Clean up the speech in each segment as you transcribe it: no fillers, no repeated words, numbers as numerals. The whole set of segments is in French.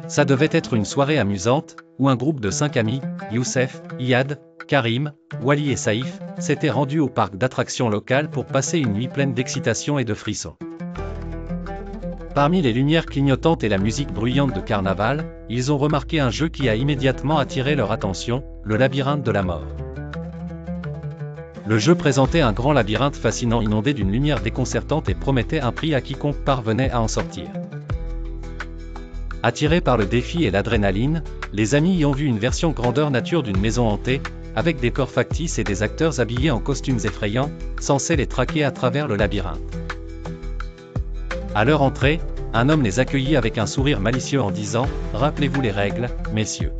Ça devait être une soirée amusante, où un groupe de 5 amis, Youssef, Iyad, Karim, Wally et Saïf, s'étaient rendus au parc d'attractions local pour passer une nuit pleine d'excitation et de frissons. Parmi les lumières clignotantes et la musique bruyante de carnaval, ils ont remarqué un jeu qui a immédiatement attiré leur attention, le labyrinthe de la mort. Le jeu présentait un grand labyrinthe fascinant inondé d'une lumière déconcertante et promettait un prix à quiconque parvenait à en sortir. Attirés par le défi et l'adrénaline, les amis y ont vu une version grandeur nature d'une maison hantée, avec des corps factices et des acteurs habillés en costumes effrayants, censés les traquer à travers le labyrinthe. À leur entrée, un homme les accueillit avec un sourire malicieux en disant « Rappelez-vous les règles, messieurs.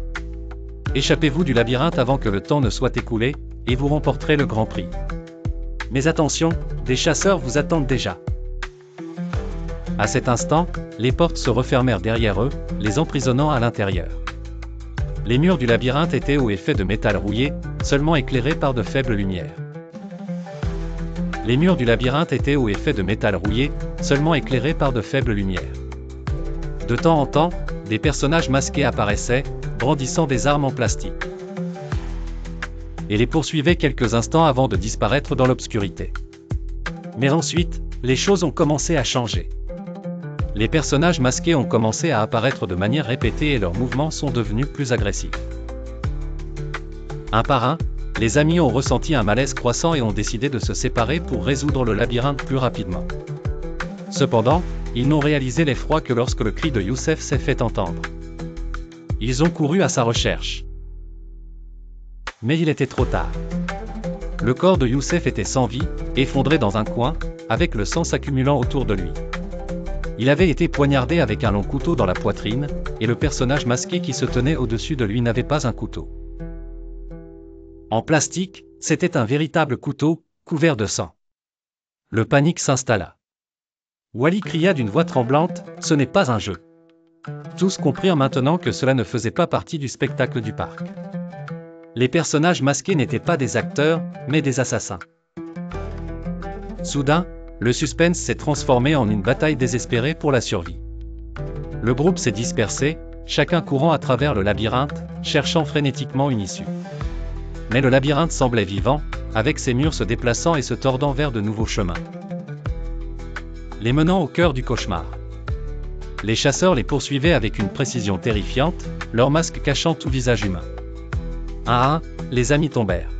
Échappez-vous du labyrinthe avant que le temps ne soit écoulé, et vous remporterez le grand prix. Mais attention, des chasseurs vous attendent déjà. » À cet instant, les portes se refermèrent derrière eux, les emprisonnant à l'intérieur. Les murs du labyrinthe étaient hauts et faits de métal rouillé, seulement éclairés par de faibles lumières. Les murs du labyrinthe étaient hauts et faits de métal rouillé, seulement éclairés par de faibles lumières. De temps en temps, des personnages masqués apparaissaient, brandissant des armes en plastique. Et les poursuivaient quelques instants avant de disparaître dans l'obscurité. Mais ensuite, les choses ont commencé à changer. Les personnages masqués ont commencé à apparaître de manière répétée et leurs mouvements sont devenus plus agressifs. Un par un, les amis ont ressenti un malaise croissant et ont décidé de se séparer pour résoudre le labyrinthe plus rapidement. Cependant, ils n'ont réalisé l'effroi que lorsque le cri de Youssef s'est fait entendre. Ils ont couru à sa recherche. Mais il était trop tard. Le corps de Youssef était sans vie, effondré dans un coin, avec le sang s'accumulant autour de lui. Il avait été poignardé avec un long couteau dans la poitrine, et le personnage masqué qui se tenait au-dessus de lui n'avait pas un couteau. En plastique, c'était un véritable couteau, couvert de sang. Le panique s'installa. Wally cria d'une voix tremblante, « Ce n'est pas un jeu !» Tous comprirent maintenant que cela ne faisait pas partie du spectacle du parc. Les personnages masqués n'étaient pas des acteurs, mais des assassins. Soudain, le suspense s'est transformé en une bataille désespérée pour la survie. Le groupe s'est dispersé, chacun courant à travers le labyrinthe, cherchant frénétiquement une issue. Mais le labyrinthe semblait vivant, avec ses murs se déplaçant et se tordant vers de nouveaux chemins. Les menant au cœur du cauchemar. Les chasseurs les poursuivaient avec une précision terrifiante, leurs masques cachant tout visage humain. Un à un, les amis tombèrent.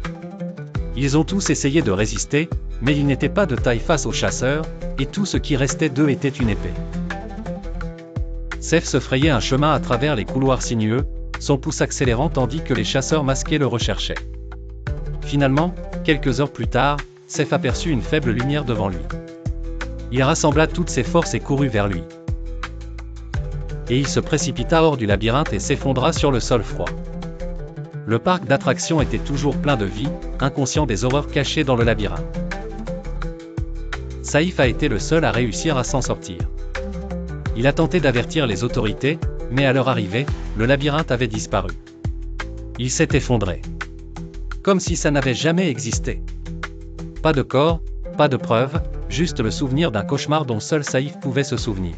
Ils ont tous essayé de résister, mais ils n'étaient pas de taille face aux chasseurs, et tout ce qui restait d'eux était une épée. Seth se frayait un chemin à travers les couloirs sinueux, son pouce accélérant tandis que les chasseurs masqués le recherchaient. Finalement, quelques heures plus tard, Seth aperçut une faible lumière devant lui. Il rassembla toutes ses forces et courut vers lui. Et il se précipita hors du labyrinthe et s'effondra sur le sol froid. Le parc d'attractions était toujours plein de vie, inconscient des horreurs cachées dans le labyrinthe. Saïf a été le seul à réussir à s'en sortir. Il a tenté d'avertir les autorités, mais à leur arrivée, le labyrinthe avait disparu. Il s'est effondré. Comme si ça n'avait jamais existé. Pas de corps, pas de preuves, juste le souvenir d'un cauchemar dont seul Saïf pouvait se souvenir.